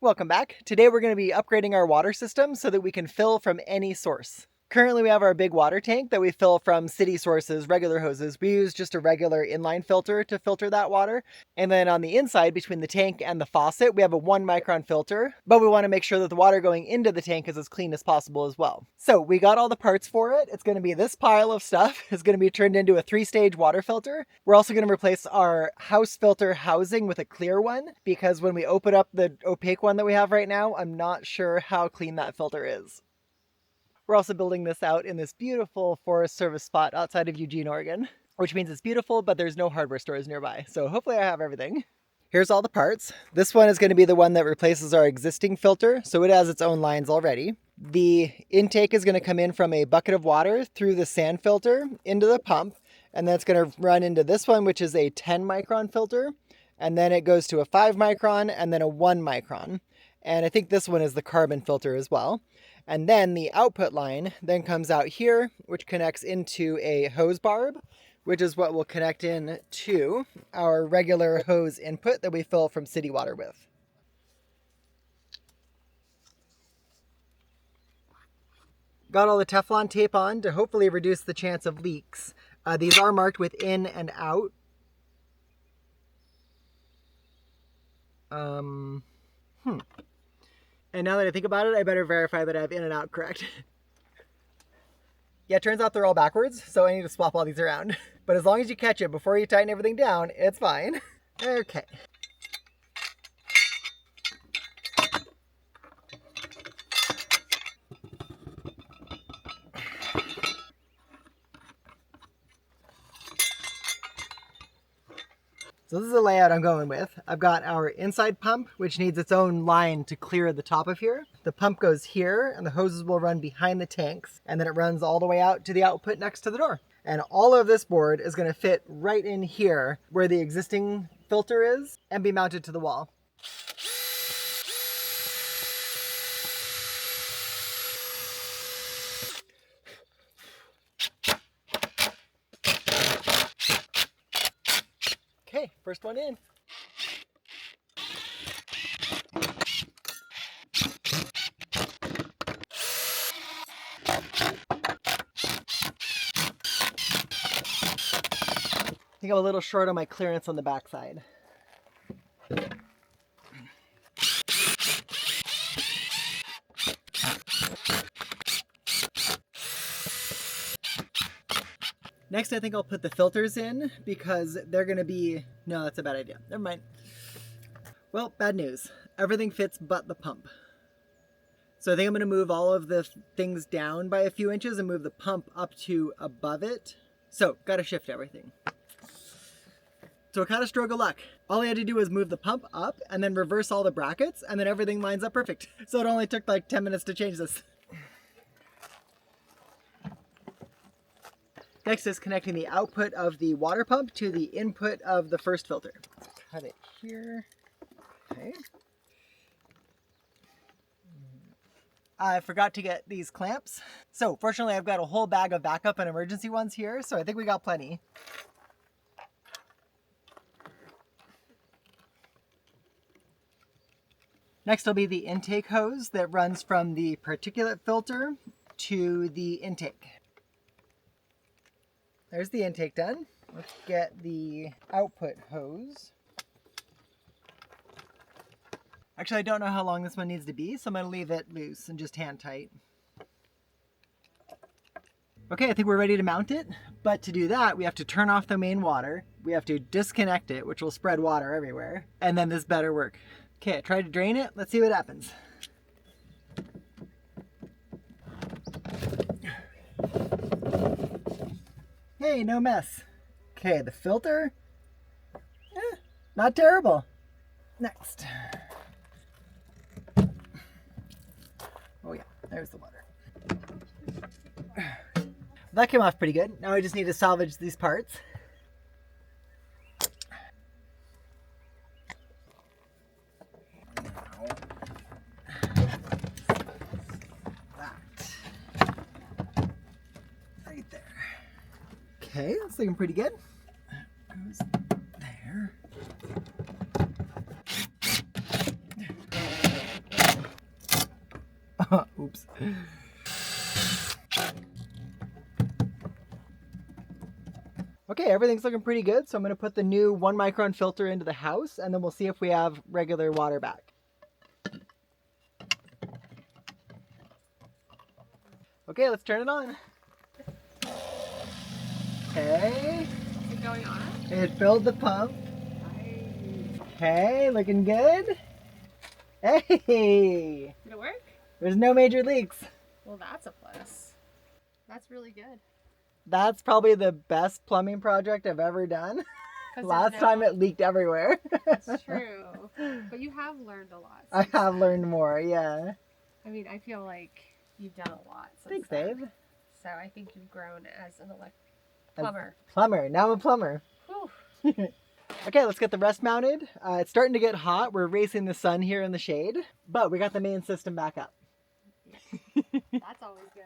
Welcome back. Today we're going to be upgrading our water system so that we can fill from any source. Currently we have our big water tank that we fill from city sources, regular hoses. We use just a regular inline filter to filter that water. And then on the inside, between the tank and the faucet, we have a 1 micron filter, but we want to make sure that the water going into the tank is as clean as possible as well. So we got all the parts for it. It's going to be this pile of stuff. It's going to be turned into a 3-stage water filter. We're also going to replace our house filter housing with a clear one, because when we open up the opaque one that we have right now, I'm not sure how clean that filter is. We're also building this out in this beautiful Forest Service spot outside of Eugene, Oregon, which means it's beautiful, but there's no hardware stores nearby. So hopefully I have everything. Here's all the parts. This one is going to be the one that replaces our existing filter, so it has its own lines already. The intake is going to come in from a bucket of water through the sand filter into the pump, and then it's going to run into this one, which is a 10 micron filter, and then it goes to a 5 micron and then a 1 micron. And I think this one is the carbon filter as well. And then the output line then comes out here, which connects into a hose barb, which is what will connect in to our regular hose input that we fill from city water with. Got all the Teflon tape on to hopefully reduce the chance of leaks. These are marked with in and out. And now that I think about it, I better verify that I have in and out correct. Yeah, it turns out they're all backwards, so I need to swap all these around. But as long as you catch it before you tighten everything down, it's fine. Okay. So this is the layout I'm going with. I've got our inside pump, which needs its own line to clear the top of here. The pump goes here, and the hoses will run behind the tanks, and then it runs all the way out to the output next to the door. And all of this board is going to fit right in here where the existing filter is and be mounted to the wall. Okay, first one in. I think I'm a little short on my clearance on the backside. Next, I think I'll put the filters in because they're going to be... No, that's a bad idea. Never mind. Well, bad news. Everything fits but the pump. So I think I'm going to move all of the things down by a few inches and move the pump up to above it. So, got to shift everything. So kind of stroke of luck. All I had to do was move the pump up and then reverse all the brackets, and then everything lines up perfect. So it only took like 10 minutes to change this. Next is connecting the output of the water pump to the input of the first filter. Cut it here. Okay. I forgot to get these clamps. So fortunately I've got a whole bag of backup and emergency ones here, so I think we got plenty. Next will be the intake hose that runs from the particulate filter to the intake. There's the intake done. Let's get the output hose. Actually, I don't know how long this one needs to be, so I'm going to leave it loose and just hand tight. Okay, I think we're ready to mount it, but to do that, we have to turn off the main water. We have to disconnect it, which will spread water everywhere, and then this better work. Okay, I tried to drain it. Let's see what happens. Hey, no mess. Okay, the filter. Not terrible. Next. Oh yeah, there's the water. That came off pretty good. Now we just need to salvage these parts. Okay, that's looking pretty good. That goes there. Oops. Okay, everything's looking pretty good, so I'm going to put the new 1 micron filter into the house, and then we'll see if we have regular water back. Okay, let's turn it on. Okay. Is it going on? It filled the pump. Nice. Okay, looking good. Hey! Did it work? There's no major leaks. Well, that's a plus. That's really good. That's probably the best plumbing project I've ever done. Last time it leaked everywhere. That's true. But you have learned a lot. I have learned more, yeah. I mean, I feel like you've done a lot Thanks, since then. Dave. So I think you've grown as an plumber. Plumber. Now I'm a plumber. Okay, let's get the rest mounted. It's starting to get hot. We're racing the sun here in the shade, but we got the main system back up. That's always good.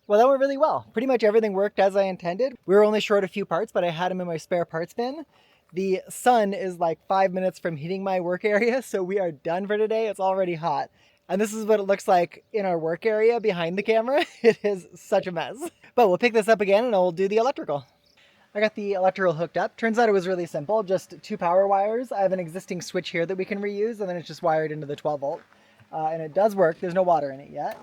Well, that went really well. Pretty much everything worked as I intended. We were only short a few parts, but I had them in my spare parts bin. The sun is like 5 minutes from hitting my work area, so we are done for today. It's already hot. And this is what it looks like in our work area behind the camera. It is such a mess. But we'll pick this up again and I'll do the electrical. I got the electrical hooked up. Turns out it was really simple, just 2 power wires. I have an existing switch here that we can reuse, and then it's just wired into the 12 volt. And it does work. There's no water in it yet.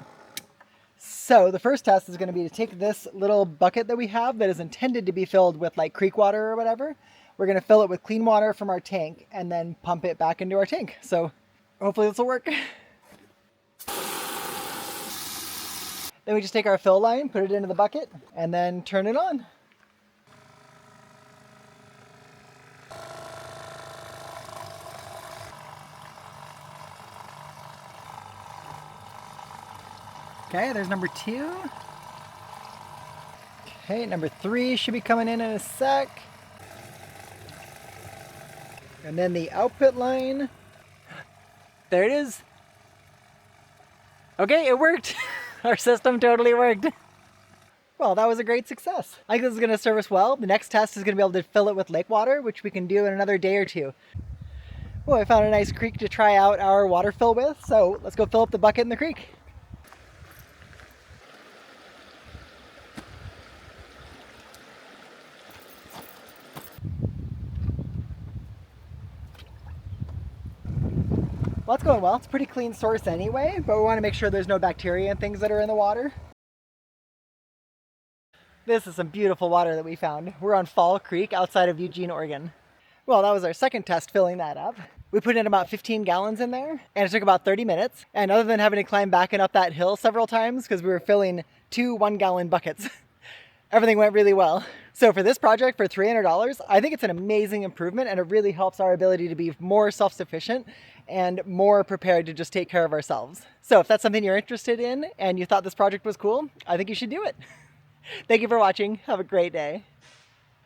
So the first test is going to be to take this little bucket that we have that is intended to be filled with like creek water or whatever. We're going to fill it with clean water from our tank and then pump it back into our tank. So hopefully this will work. Then we just take our fill line, put it into the bucket, and then turn it on. Okay, there's number 2. Okay, number 3 should be coming in a sec. And then the output line. There it is. Okay, it worked. Our system totally worked. Well, that was a great success. I think this is going to serve us well. The next test is going to be able to fill it with lake water, which we can do in another day or 2. Oh, I found a nice creek to try out our water fill with, so let's go fill up the bucket in the creek. Well, it's going well. It's a pretty clean source anyway, but we want to make sure there's no bacteria and things that are in the water. This is some beautiful water that we found. We're on Fall Creek outside of Eugene, Oregon. Well, that was our second test filling that up. We put in about 15 gallons in there, and it took about 30 minutes. And other than having to climb back and up that hill several times because we were filling 2 1-gallon buckets, everything went really well. So for this project, for $300, I think it's an amazing improvement, and it really helps our ability to be more self-sufficient and more prepared to just take care of ourselves. So if that's something you're interested in and you thought this project was cool, I think you should do it. Thank you for watching. Have a great day.